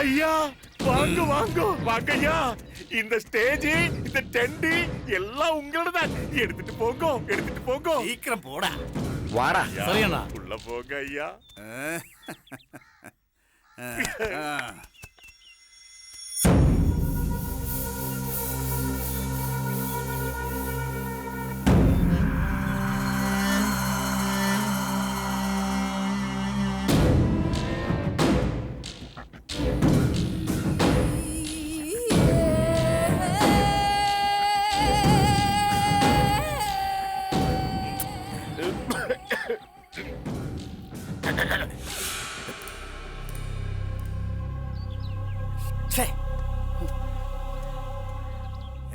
ஐயா வாங்க வாங்க வாங்க ஐயா. இந்த ஸ்டேஜ் இந்த டென்ட் எல்லாம் உங்களோடதான். எடுத்துட்டு போங்க எடுத்துட்டு போங்க. சீக்கிரம் போடா. வாடா. சரியாண்ணா. உள்ள போங்க ஐயா.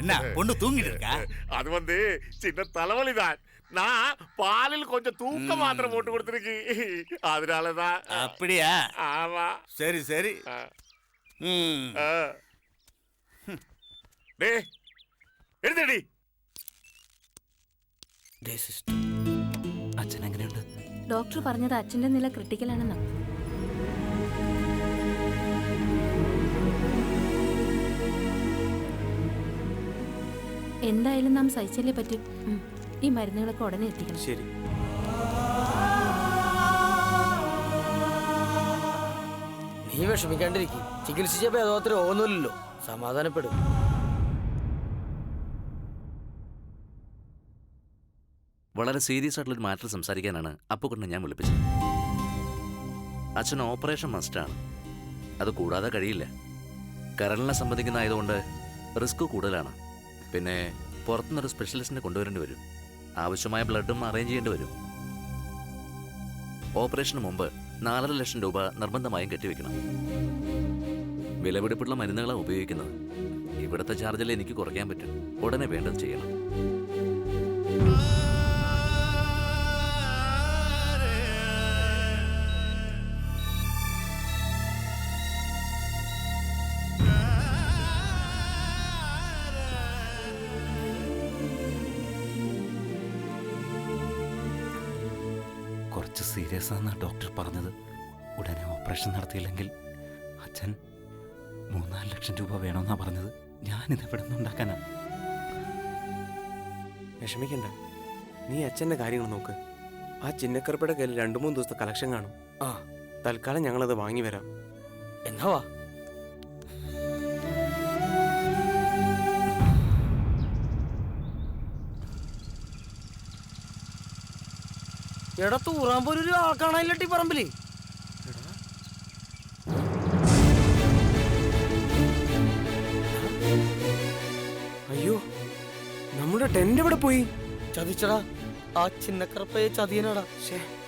என்ன பொண்ணு தூங்கிட்டு இருக்கா? அது வந்து சின்ன தலைவலிதான். நான் பாலில் கொஞ்சம் தூக்க மாத்திரை போட்டு கொடுத்துருக்கு, அதனாலதான். அப்படியா? ஆமா. சரி சரி. എടുത്തടി. അച്ഛൻ എങ്ങനെയുണ്ട്? ഡോക്ടർ പറഞ്ഞത് അച്ഛന്റെ നില ക്രിട്ടിക്കലാണെന്നാ. എന്തായാലും നാം സഹിച്ചല്ലേ പറ്റും. ഈ മരുന്നുകളൊക്കെ ഉടനെ എത്തിക്കണം. ശരി. നീ വിഷമിക്കാണ്ടിരിക്കും. ചികിത്സിച്ച ഭേദോത്ര ഒന്നുമില്ലല്ലോ. സമാധാനപ്പെടും. വളരെ സീരിയസ് ആയിട്ടുള്ളൊരു മാറ്റർ സംസാരിക്കാനാണ് അപ്പുകുട്ടനെ ഞാൻ വിളിപ്പിച്ചത്. അച്ഛൻ ഓപ്പറേഷൻ മസ്റ്റാണ്. അത് കൂടാതെ കഴിയില്ല. കരളിനെ സംബന്ധിക്കുന്നതായതുകൊണ്ട് റിസ്ക് കൂടുതലാണ്. പിന്നെ പുറത്തുനിന്നൊരു സ്പെഷ്യലിസ്റ്റിനെ കൊണ്ടുവരേണ്ടി വരും. ആവശ്യമായ ബ്ലഡും അറേഞ്ച് ചെയ്യേണ്ടി വരും. ഓപ്പറേഷന് മുമ്പ് 4.5 ലക്ഷം രൂപ നിർബന്ധമായും കെട്ടിവെക്കണം. വിലപിടിപ്പുള്ള മരുന്നുകളാണ് ഉപയോഗിക്കുന്നത്. ഇവിടുത്തെ ചാർജിൽ എനിക്ക് കുറയ്ക്കാൻ പറ്റും. ഉടനെ വേണ്ടത് ചെയ്യണം. കുറച്ച് സീരിയസ് ആണെന്നാണ് ഡോക്ടർ പറഞ്ഞത്. ഉടനെ ഓപ്പറേഷൻ നടത്തിയില്ലെങ്കിൽ അച്ഛൻ 3-4 ലക്ഷം രൂപ വേണമെന്നാണ് പറഞ്ഞത്. ഞാനിത് എവിടെ നിന്നുണ്ടാക്കാനാ? വിഷമിക്കണ്ട, നീ അച്ഛൻ്റെ കാര്യങ്ങൾ നോക്ക്. ആ ചിന്നക്കറുപ്പയുടെ കയ്യിൽ 2-3 ദിവസത്തെ കളക്ഷൻ കാണും. തൽക്കാലം ഞങ്ങളത് വാങ്ങി വരാം. എന്നാവാ? എടാ തൂറാൻ പോലും ഒരു ആൾ കാണാനില്ലട്ടി പറമ്പില്. അയ്യോ, നമ്മുടെ ടെന്റ് എവിടെ പോയി? ചതിച്ചടാ. ആ ചിന്നക്കറുപ്പയെ ചതിയനാടാ.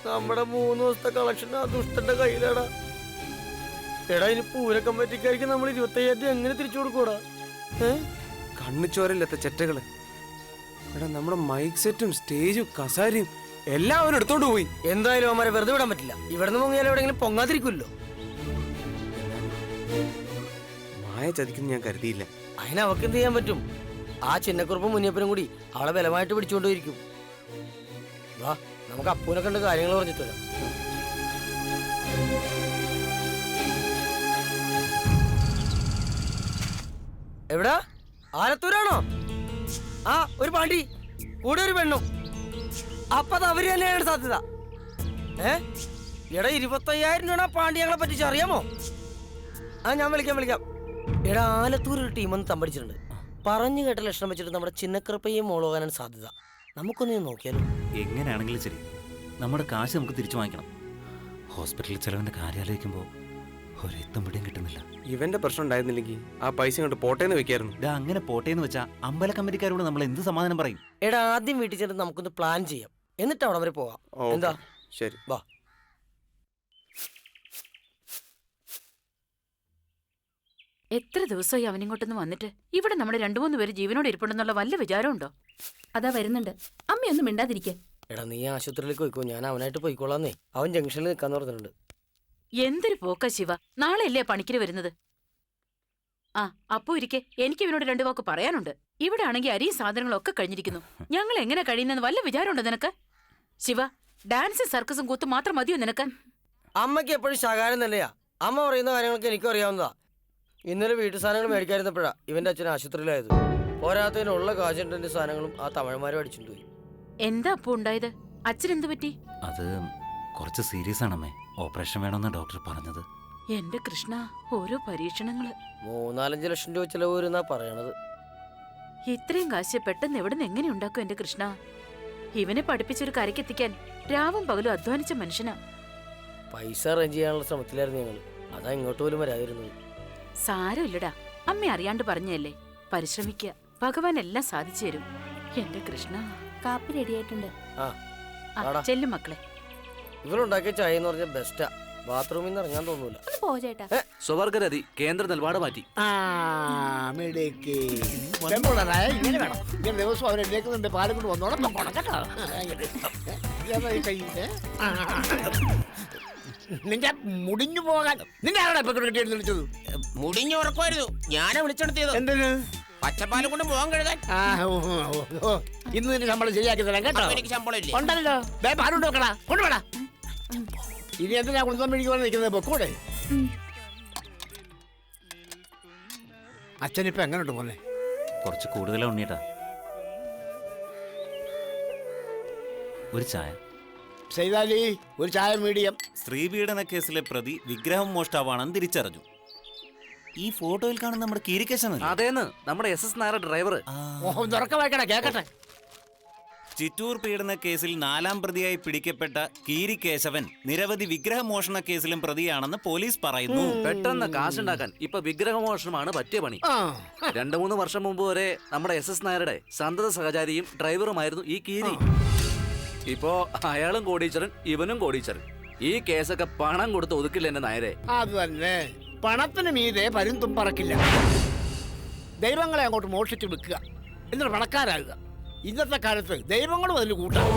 നമ്മുടെ 3 ദിവസത്തെ കളക്ഷൻ ആ ദുഷ്ടന്റെ കയ്യിലാടാ. എടാ ഇനി പൂര കമ്മിറ്റിക്കാർക്ക് നമ്മൾ 25,000 എങ്ങനെ തിരിച്ചു കൊടുക്കൂടാ? കണ്ണുചോരല്ലാത്ത ചെറ്റകള്. എടാ നമ്മുടെ മൈക്ക് സെറ്റും സ്റ്റേജും കസാരയും എല്ലാം അവൻ എടുത്തോണ്ട് പോയി. എന്തായാലും അവന്മാരെ വെറുതെ വിടാൻ പറ്റില്ല. ഇവിടുന്ന് പൊങ്ങിയാൽ എവിടെയെങ്കിലും പൊങ്ങാതിരിക്കുമല്ലോ. മായ ചതിക്കുന്നു ഞാൻ കരുതിയില്ല. അതിന് അവർക്ക് എന്ത് ചെയ്യാൻ പറ്റും? ആ ചിന്നക്കുറുപ്പും മുനിയപ്പനും കൂടി അവളെ ബലമായിട്ട് പിടിച്ചുകൊണ്ടിരിക്കും. വാ, നമുക്ക് അപ്പൂനെ കണ്ട് കാര്യങ്ങൾ പറഞ്ഞിട്ട് വരാം. എവിടാ? ആലത്തൂരാണോ? ആ, ഒരു പാണ്ടി കൂടെ ഒരു പെണ്ണും. അപ്പൊ അത് അവര് തന്നെയാണ് സാധ്യത. എടാ 25,000 രൂപ പാണ്ടി ഞങ്ങളെ പറ്റിച്ച് അറിയാമോ? ഞാൻ വിളിക്കാം. എടാ ആലത്തൂർ ഒരു ടീമൊന്ന് തമ്പടിച്ചിട്ടുണ്ട്. പറഞ്ഞു കേട്ട ലക്ഷണം വെച്ചിട്ട് നമ്മുടെ ചിന്നക്കറുപ്പയും മോളോകാനാണ് സാധ്യത. നമുക്കൊന്ന് നോക്കിയാലോ? എങ്ങനെയാണെങ്കിലും ശരി, നമ്മുടെ കാശ് നമുക്ക് തിരിച്ചു വാങ്ങിക്കണം. ഹോസ്പിറ്റലിൽ ചെലവിന്റെ കാര്യം ആലോചിക്കുമ്പോൾ ഒരെത്തും പിടിയും കിട്ടുന്നില്ല. ഇവന്റെ പ്രശ്നം ഉണ്ടായിരുന്നില്ലെങ്കിൽ ആ പൈസ കൊണ്ട് പോട്ടേന്ന് വെക്കായിരുന്നു. അങ്ങനെ പോട്ടേന്ന് വെച്ചാ അമ്പല കമ്പനിക്കാരോട് നമ്മൾ എന്ത് സമാധാനം പറയും? എടാ ആദ്യം വീട്ടിൽ ചെന്ന് നമുക്കൊന്ന് പ്ലാൻ ചെയ്യാം, എന്നിട്ട് അവിടെ വരെ പോവാം. എന്താ? ശരി, വാ. എത്ര ദിവസമായി അവനിങ്ങോട്ടൊന്ന് വന്നിട്ട്? ഇവിടെ നമ്മുടെ 2-3 പേര് ജീവനോട് ഇരിപ്പുണ്ടെന്നുള്ള വല്ല വിചാരമുണ്ടോ? അതാ വരുന്നുണ്ട്. അമ്മയൊന്നും മിണ്ടാതിരിക്കേ. എടാ നീ ആശുപത്രിയിലേക്ക് പോയിക്കോ, ഞാൻ അവനായിട്ട് പോയിക്കോളാന്നേ. അവൻ ജംഗ്ഷനിൽ നിൽക്കാന്ന് പറഞ്ഞിട്ടുണ്ട്. എന്തൊരു പോക്ക ശിവ, നാളെ അല്ലേ പണിക്കര് വരുന്നത്? ആ, അപ്പോ ഇരിക്കെ എനിക്ക് ഇവനോട് 2 വാക്ക് പറയാനുണ്ട്. ഇവിടെ ആണെങ്കിൽ അരിയും സാധനങ്ങളൊക്കെ കഴിഞ്ഞിരിക്കുന്നു. ഞങ്ങൾ എങ്ങനെ കഴിയുന്നെന്ന് വല്ല വിചാരമുണ്ടോ നിനക്ക്? ശിവ, ഡാൻസും സർക്കസും കൂത്തും മാത്രം മതിയോ നിനക്ക്? അമ്മയ്ക്ക് എപ്പോഴും ശകാരം തന്നെയാ. അമ്മ പറയുന്ന കാര്യങ്ങളൊക്കെ എനിക്കും അറിയാവുന്നതാ. ഇന്നലെ വീട്ടു സാധനങ്ങൾ മേടിക്കാതിരുന്നപ്പോഴാ ഇവന്റെ അച്ഛൻ ആശുപത്രിയിലായത്. പോരാത്തതിനുള്ള കാശുണ്ടന്റെ സാധനങ്ങളും ആ തമിഴന്മാരും അടിച്ചിട്ട് പോയി. എന്താ അപ്പു ഉണ്ടായത്? അച്ഛൻ എന്തു പറ്റി? അത് കുറച്ച് സീരിയസ് ആണമ്മേ. ഓപ്പറേഷൻ വേണമെന്ന് ഡോക്ടർ പറഞ്ഞത്. എന്റെ കൃഷ്ണ, ഓരോ പരീക്ഷണങ്ങള്. 3-4 ലക്ഷം രൂപ ചെലവ് വരുന്നാ പറയണത്. ഇത്രയും കാശ് പെട്ടെന്ന് എവിടെ നിന്ന് എങ്ങനെ ഉണ്ടാക്കും എന്റെ കൃഷ്ണ? ഇവനെ പഠിപ്പിച്ചൊരു കരയ്ക്കെത്തിക്കാൻ രാവും പകലും അധ്വാനിച്ച മനുഷ്യനാ. പൈസ അറേഞ്ച് ചെയ്യാനുള്ള ശ്രമത്തിലായിരുന്നു ഞങ്ങൾ. അതാ ഇങ്ങോട്ട് പോലും വരാതിരുന്നത്. സാരമില്ലടാ, അമ്മ അറിയാണ്ട് പറഞ്ഞല്ലേ. പരിശ്രമിക്കുക, ഭഗവാൻ എല്ലാം സാധിച്ചു തരും എന്റെ കൃഷ്ണ. കാപ്പി റെഡിയായിട്ടുണ്ട്. ആ ആ, ആടാ. ചെല്ലും മക്കളെ. ഇവരുണ്ടാക്കിയ ചായ എന്ന് പറഞ്ഞാൽ ബെസ്റ്റാ. ബാത്റൂമിൽ നിന്ന് ഇറങ്ങാൻ തോന്നൂല. ഒന്ന് പോ ചേട്ടാ. സ്വവർഗരതി കേന്ദ്ര നിലപാട് മാറ്റി. മിടുക്കി. പെൺപിള്ളേരായ ഇങ്ങനെ വേണം. ഇങ്ങനെ ദിവസം അവരെന്നേക്കുന്നുണ്ട് പാലും കൊണ്ട് വന്നോളാം. പൊക്കോണം കേട്ടോ. ഇതാ ഈ കയ്യില്. നിന്റെ മുടിഞ്ഞു പോകാൻ നിന്റെ ആരാണ് ഇപ്പൊ കിട്ടിയെന്ന് വിളിച്ചത്? മുടിഞ്ഞു ഉറക്കുമായിരുന്നു. ഞാനാ വിളിച്ചെടുത്തിയത്. എന്തിന്? പച്ചപ്പാലും കൊണ്ട് പോകാൻ കഴുകാൻ. ഇന്ന് നിന്റെ ശമ്പളം ശരിയാക്കി തരാം കേട്ടോ. അപ്പൊ എനിക്ക് ശമ്പളം ഇല്ലേ? ഉണ്ടല്ലോ. പാലുണ്ട് നോക്കടാ, കൊണ്ടുവേടാ. ഇനി എന്തിനാ കുടുംബം പിടിക്കുവാൻ നിൽക്കുന്നത്? പൊക്കൂടെ. അച്ഛനിപ്പോ എങ്ങനെയുണ്ട് പോലെ? കുറച്ച് കൂടുതലാണ് ഉണ്ണിയേട്ടാ. ഒരു ചായ. ചെയ്താലി ഒരു ചായ മീഡിയം. സ്ത്രീപീഡന കേസിലെ പ്രതി വിഗ്രഹം മോഷ്ടാവാണെന്ന് തിരിച്ചറിഞ്ഞു. ഈ ഫോട്ടോയിൽ കാണുന്ന നമ്മുടെ കീരിക്കേശൻ അതേന്ന് നമ്മുടെ SS നായർ ഡ്രൈവർ. തുറക്ക വായിക്കണ കേക്കട്ടെ. ചിറ്റൂർ പീഡന കേസിൽ 4ാം പ്രതിയായി പിടിക്കപ്പെട്ട കീരിക്കേശവൻ നിരവധി വിഗ്രഹമോഷണ കേസിലും പ്രതിയാണെന്ന് പോലീസ് പറയുന്നു. പെട്ടെന്ന് കാശുണ്ടാക്കാൻ ഇപ്പൊ വിഗ്രഹമോഷണമാണ് പറ്റിയ പണി. 2-3 വർഷം മുമ്പ് വരെ നമ്മുടെ SS നായരുടെ സന്തത സഹചാരിയും ഡ്രൈവറുമായിരുന്നു ഈ കീരി. ഇപ്പോ അയാളും കോടീശ്വരൻ, ഇവനും കോടീശ്വരൻ. ഈ കേസൊക്കെ പണം കൊടുത്ത് ഒതുക്കില്ല എന്റെ നായരെ. അത് തന്നെ, പണത്തിന് മീതെ പരുന്തും പറക്കില്ല. ദൈവങ്ങളെ അങ്ങോട്ട് മോഷിച്ച് വെക്കുക, എന്നിട്ട് പണക്കാരാകുക. ഇന്നത്തെ കാലത്ത് ദൈവങ്ങളും അതിൽ കൂട്ടാം.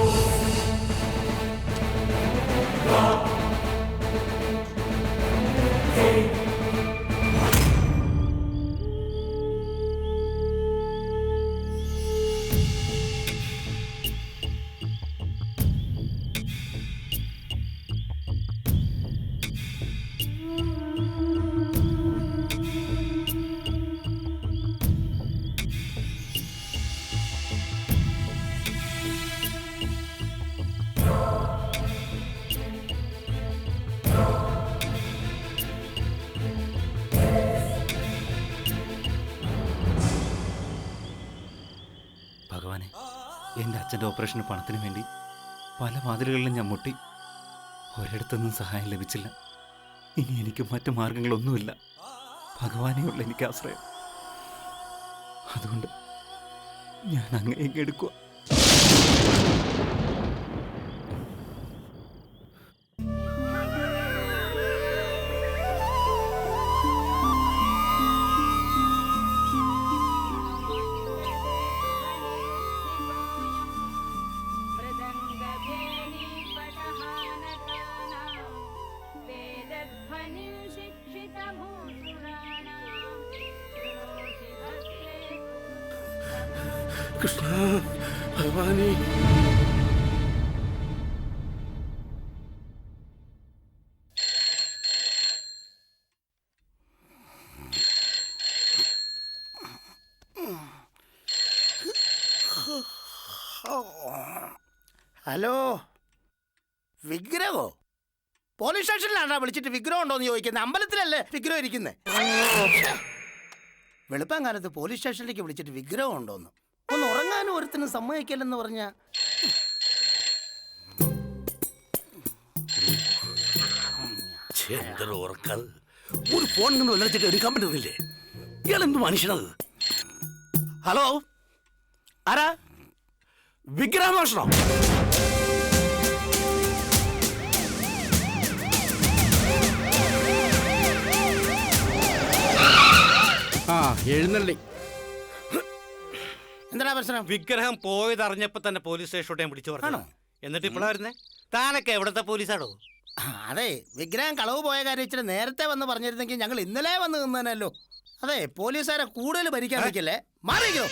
ഭഗവാനെ, എൻ്റെ അച്ഛൻ്റെ ഓപ്പറേഷന് പണത്തിന് വേണ്ടി പല വാതിലുകളിലും ഞാൻ മുട്ടി. ഒരിടത്തുനിന്നും സഹായം ലഭിച്ചില്ല. ഇനി എനിക്ക് മറ്റു മാർഗങ്ങളൊന്നുമില്ല. ഭഗവാനെയുള്ള എനിക്ക് ആശ്രയം. അതുകൊണ്ട് ഞാൻ അങ്ങേക്ക് എടുക്കുക. കൃഷ്ണ ഭഗവാനേ. ഹലോ, വിഗ്രഹോ? പോലീസ് സ്റ്റേഷനിലാണോ വിളിച്ചിട്ട് വിഗ്രഹം ഉണ്ടോന്ന് ചോദിക്കുന്നത്? അമ്പലത്തിലല്ലേ വിഗ്രഹം ഇരിക്കുന്നത്? വെളുപ്പം കാലത്ത് പോലീസ് സ്റ്റേഷനിലേക്ക് വിളിച്ചിട്ട് വിഗ്രഹം ഉണ്ടോന്ന്? ഒന്ന് ഉറങ്ങാനും ഒരുത്തിനും സമ്മതിക്കില്ലെന്ന് പറഞ്ഞ ഒരു ഫോൺ നിന്ന് വിളിച്ചിട്ട് എടുക്കാൻ പറ്റുന്നില്ലേ? ഇയാൾ എന്ത് മനുഷ്യനത്? ഹലോ, ആരാ? വിഗ്രഹമോഷണം? എഴുന്നള്ളി. എന്താ പ്രശ്നം? വിഗ്രഹം പോയതറിഞ്ഞപ്പോ തന്നെ പോലീസ് സ്റ്റേഷനോട്ട് ഞാൻ പിടിച്ചു പറഞ്ഞു. എന്നിട്ട് ഇപ്പോഴാ വരുന്നേ? താനൊക്കെ എവിടത്തെ പോലീസാണോ? അതെ, വിഗ്രഹം കളവ് പോയ കാര്യം ഇച്ചിരി നേരത്തെ വന്ന് പറഞ്ഞിരുന്നെങ്കിൽ ഞങ്ങൾ ഇന്നലെ വന്ന് നിന്നല്ലോ. അതെ, പോലീസുകാരെ കൂടുതൽ ഭരിക്കാൻ നിൽക്കല്ലേ. മാറിയോ?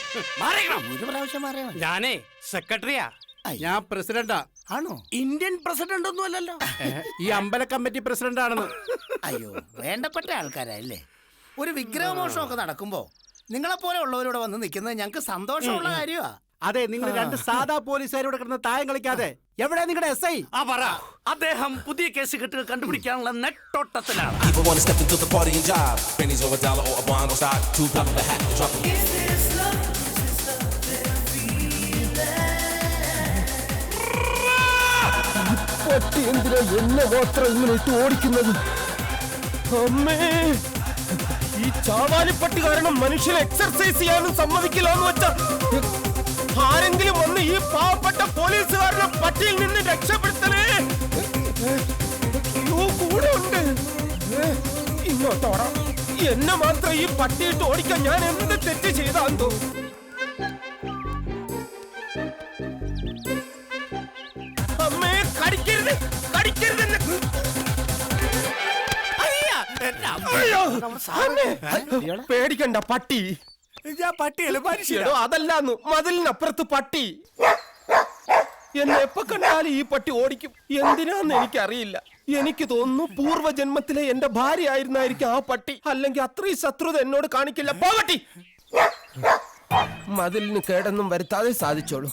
ഒരു പ്രാവശ്യം മാറിയോ? ഞാനേ സെക്രട്ടറിയാ. ഞാൻ പ്രസിഡന്റാ. ആണോ? ഇന്ത്യൻ പ്രസിഡന്റ് ഒന്നും അല്ലല്ലോ. ഈ അമ്പല കമ്മിറ്റി പ്രസിഡന്റ് ആണെന്ന്. അയ്യോ, വേണ്ടപ്പെട്ട ആൾക്കാരല്ലേ. ഒരു വിഗ്രഹമോഷണമൊക്കെ നടക്കുമ്പോ നിങ്ങളെ പോലെ ഉള്ളവരോട് വന്ന് നിൽക്കുന്നത് ഞങ്ങൾക്ക് സന്തോഷമുള്ള കാര്യമാ. അതെ, നിങ്ങൾ രണ്ട് സാധാ പോലീസുകാരോട് കിടന്ന് തായം കളിക്കാതെ എവിടെ നിങ്ങളുടെ SI? പറ. അദ്ദേഹം പുതിയ കേസ് കെട്ടുകൾ കണ്ടുപിടിക്കാനുള്ള നെട്ടോട്ടത്തിലാണ്. People wanna step into the party and jive. Pennies over $1 or a bond on side. 2 pop of the hat, drop it. പട്ടി എന്തിനാ എന്നെ മാത്രം ഇങ്ങനെ ഇട്ട് ഓടിക്കുന്നത്? അമ്മേ, ഈ ചാവാലിപ്പട്ടി കാരണം മനുഷ്യനെ എക്സർസൈസ് ചെയ്യാനും സമ്മതിക്കില്ലെന്ന് വെച്ച ആരെങ്കിലും വന്ന് ഈ പാവപ്പെട്ട പോലീസുകാരനെ പട്ടിയിൽ നിന്ന് രക്ഷപ്പെടുത്തണേ. കൂടെ ഉണ്ട്. ഇങ്ങോട്ടോടാ. എന്നെ മാത്രം ഈ പട്ടിയിട്ട് ഓടിക്കാൻ ഞാൻ എന്ത് തെറ്റ് ചെയ്താന്തോ? അമ്മേ, കടിക്കരുത്, കടിക്കരുത്. പേടിക്കണ്ട, പട്ടി. പട്ടിയല്ലേ മനുഷ്യരോ? അതല്ലാന്ന്, മതിലിനപ്പുറത്ത് പട്ടി. എന്നെ എപ്പോ കണ്ടാലും ഈ പട്ടി ഓടിക്കും. എന്തിനാന്ന് എനിക്കറിയില്ല. എനിക്ക് തോന്നുന്നു പൂർവ്വജന്മത്തിലെ എന്റെ ഭാര്യ ആയിരുന്നായിരിക്കും ആ പട്ടി. അല്ലെങ്കിൽ അത്രയും ശത്രുത എന്നോട് കാണിക്കില്ല. പോവട്ടി. മതിലിന് കേടൊന്നും വരുത്താതെ സാധിച്ചോളൂ.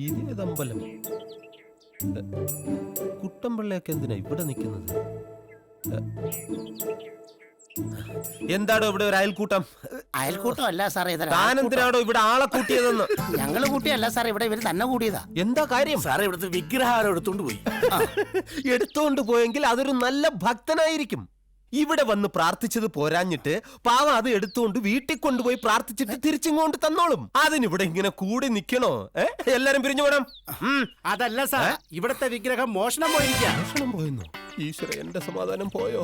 ഇതേതമ്പലം? കുട്ടമ്പിള്ളയൊക്കെ എന്തിനാ ഇവിടെ നിൽക്കുന്നത്? എന്താടോ ഇവിടെ ഒരു അയൽക്കൂട്ടം? അയൽക്കൂട്ടം അല്ല സാറേ, താൻ എന്തിനാടോ ഇവിടെ ആളെ കൂട്ടിയതെന്ന്? ഞങ്ങള് കൂട്ടിയല്ല സാറേ, ഇവിടെ ഇവര് തന്നെ കൂടിയതാ. എന്താ കാര്യം? സാറേ, ഇവിടുത്തെ വിഗ്രഹാരം എടുത്തോണ്ട് പോയി. എടുത്തോണ്ട് പോയെങ്കിൽ അതൊരു നല്ല ഭക്തനായിരിക്കും. ഇവിടെ വന്ന് പ്രാർത്ഥിച്ചത് പോരാഞ്ഞിട്ട് പാവം അത് എടുത്തുകൊണ്ട് വീട്ടിൽ കൊണ്ടുപോയി പ്രാർത്ഥിച്ചിട്ട് തിരിച്ചിങ്ങോട്ട് തന്നോളും. അതിനിവിടെ ഇങ്ങനെ കൂടി നിക്കണോ? എല്ലാരും പിരിഞ്ഞു പോണം. അതല്ല സാർ, ഇവിടത്തെ വിഗ്രഹം മോഷണം പോയിരിക്കുക. മോഷണം പോയെന്നോ? ഈശ്വര, എന്റെ സമാധാനം പോയോ?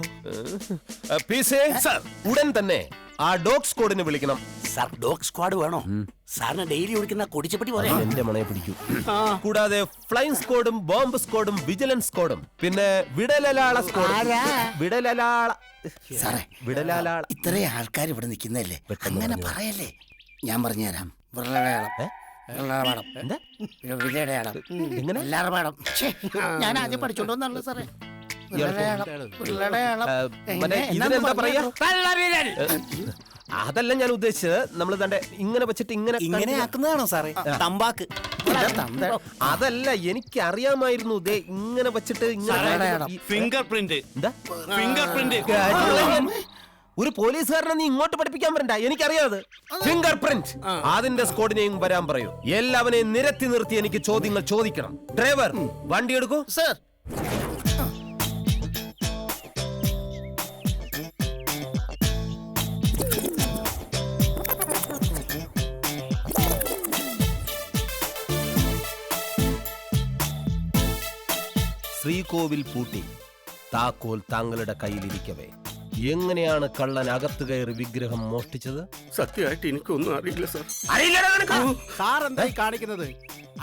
ഉടൻ തന്നെ ആ ഡോഗ് സ്ക്വാഡിനെ വിളിക്കണം. സാർ, ഡോഗ് സ്ക്വാഡ് വേണോ? സാറിന് ഡെയിലി ഓടിക്കുന്ന കൊടിച്ചപ്പട്ടി പോലെ എന്റെ മണയെ പിടിക്കൂ. കൂടാതെ ഫ്ലൈങ് സ്ക്വാഡും ബോംബ് സ്ക്വാഡും വിജിലൻസ് സ്ക്വാഡും പിന്നെ വിടലാള സ്ക്വാഡും. വിടലാള. ഇത്രയും ആൾക്കാർ ഇവിടെ നിൽക്കുന്നല്ലേ, അങ്ങനെ പറയല്ലേ. ഞാൻ പറഞ്ഞുതരാം. ഞാൻ ആദ്യം പഠിച്ചോണ്ടോന്നുള്ളു സാറേ. ഇതിനെന്താ പറയാ? അതല്ല ഞാൻ ഉദ്ദേശിച്ചത്. നമ്മൾ തന്റെ ഇങ്ങനെ വെച്ചിട്ട് ഇങ്ങനെ ആക്കുന്നതാണോ സാറേ? തമ്പാക്ക്. അതല്ല, എനിക്ക് അറിയാമായിരുന്നു. ഇങ്ങനെ വെച്ചിട്ട് ഫിംഗർ പ്രിന്റ്. എന്താ ഫിംഗർ പ്രിന്റ്? ഒരു പോലീസുകാരനെ നീ ഇങ്ങോട്ട് പഠിപ്പിക്കാൻ വരണ്ട. എനിക്കറിയാതെ ഫിംഗർ പ്രിന്റ്. അതിന്റെ സ്ക്വാഡിനെയും വരാൻ പറയൂ. എല്ലാവരെയും നിരത്തി നിർത്തി എനിക്ക് ചോദ്യങ്ങൾ ചോദിക്കണം. ഡ്രൈവർ, വണ്ടി എടുക്കൂ. സർ. ശ്രീകോവിൽ പൂട്ടി താക്കോൽ താങ്കളുടെ കയ്യിലിരിക്കവേ എങ്ങനെയാണ് കള്ളൻ അകത്ത് കയറി വിഗ്രഹം മോഷ്ടിച്ചത്? സത്യമായിട്ട് എനിക്കൊന്നും അറിയില്ല സാർ. സാർ എന്തായി കാണിക്കുന്നത്?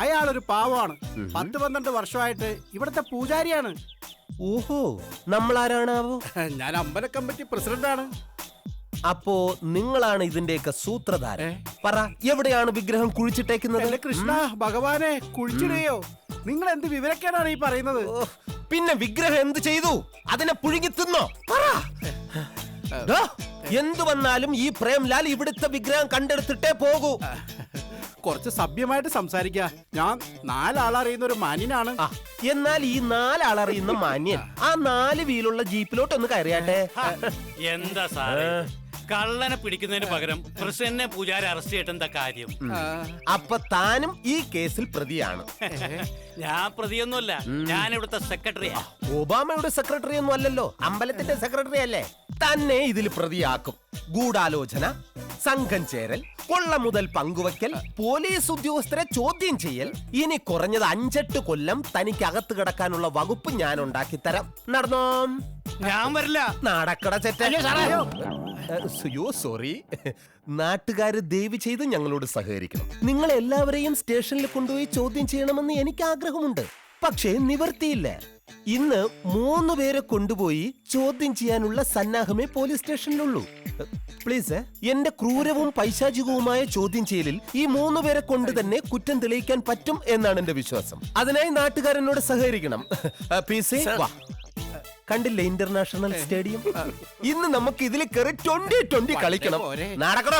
അയാളൊരു പാവമാണ്. 10-12 വർഷമായിട്ട് ഇവിടുത്തെ പൂജാരിയാണ്. ഓഹോ, നമ്മളാരാണാവോ? ഞാൻ അമ്പല കമ്മിറ്റി പ്രസിഡന്റാണ്. അപ്പോ നിങ്ങളാണ് ഇതിന്റെയൊക്കെ സൂത്രധാരൻ. പറ, എവിടെയാണ് വിഗ്രഹം കുഴിച്ചിട്ടേക്കുന്നത്? കൃഷ്ണ ഭഗവാനെ, കുഴിച്ചിടുകയോ? നിങ്ങൾ എന്ത് വിവരക്കേടാണ് ഈ പറയുന്നത്? പിന്നെ വിഗ്രഹം എന്ത് ചെയ്തു? അതിനെ പുഴുങ്ങി തിന്നോ? എന്തു വന്നാലും ഈ പ്രേംലാൽ ഇവിടുത്തെ വിഗ്രഹം കണ്ടെടുത്തിട്ടേ പോകൂ. കുറച്ച് സഭ്യമായിട്ട് സംസാരിക്ക. ഞാൻ 4 ആളറിയുന്ന ഒരു മാന്യനാണ്. എന്നാൽ ഈ 4 ആളറിയുന്ന മാന്യൻ ആ 4 വീലുള്ള ജീപ്പിലോട്ട് ഒന്ന് കയറിയാട്ടെ. എന്താ സാറേ, കള്ളനെ പിടിക്കുന്നതിന് പകരം പ്രസിഡന്റിനെ പൂജാരി അറസ്റ്റ് ചെയ്തിട്ട് എന്താ കാര്യം? അപ്പൊ താനും ഈ കേസിൽ പ്രതിയാണ്. ഞാൻ പ്രതിയൊന്നുമല്ല, ഞാൻ ഇവിടുത്തെ സെക്രട്ടറിയാ. ഒബാമയുടെ സെക്രട്ടറി ഒന്നും അല്ലല്ലോ, അമ്പലത്തിന്റെ സെക്രട്ടറി അല്ലേ? തന്നെ ഇതിൽ പ്രതിയാക്കും. ഗൂഢാലോചന, സംഘം ചേരൽ, കൊള്ള മുതൽ പങ്കുവയ്ക്കൽ, പോലീസ് ഉദ്യോഗസ്ഥരെ ചോദ്യം ചെയ്യൽ. ഇനി കുറഞ്ഞത് 5-8 കൊല്ലം തനിക്കകത്ത് കിടക്കാനുള്ള വകുപ്പ് ഞാൻ ഉണ്ടാക്കി തരാം. നടന്നോ? ഞാൻ വരില്ല. നടക്കട ചെറ്റ. സോറി. നാട്ടുകാര് ദയവ് ചെയ്ത് ഞങ്ങളോട് സഹകരിക്കണം. നിങ്ങൾ എല്ലാവരെയും സ്റ്റേഷനിൽ കൊണ്ടുപോയി ചോദ്യം ചെയ്യണമെന്ന് എനിക്ക് ആഗ്രഹമുണ്ട്. പക്ഷേ നിവർത്തിയില്ല. ഇന്ന് 3 പേരെ കൊണ്ടുപോയി ചോദ്യം ചെയ്യാനുള്ള സന്നാഹമേ പോലീസ് സ്റ്റേഷനിലുള്ളൂ. പ്ലീസ് എന്റെ ക്രൂരവും പൈശാചികവുമായ ചോദ്യം ചെയ്യലിൽ ഈ 3 പേരെ കൊണ്ട് തന്നെ കുറ്റം തെളിയിക്കാൻ പറ്റും എന്നാണ് എന്റെ വിശ്വാസം. അതിനായി നാട്ടുകാരനോട് സഹകരിക്കണം. PC, വാ. കണ്ടില്ലേ ഇന്റർനാഷണൽ സ്റ്റേഡിയം? ഇന്ന് നമുക്ക് ഇതിൽ കയറി 20-20 കളിക്കണം. നടക്കണോ?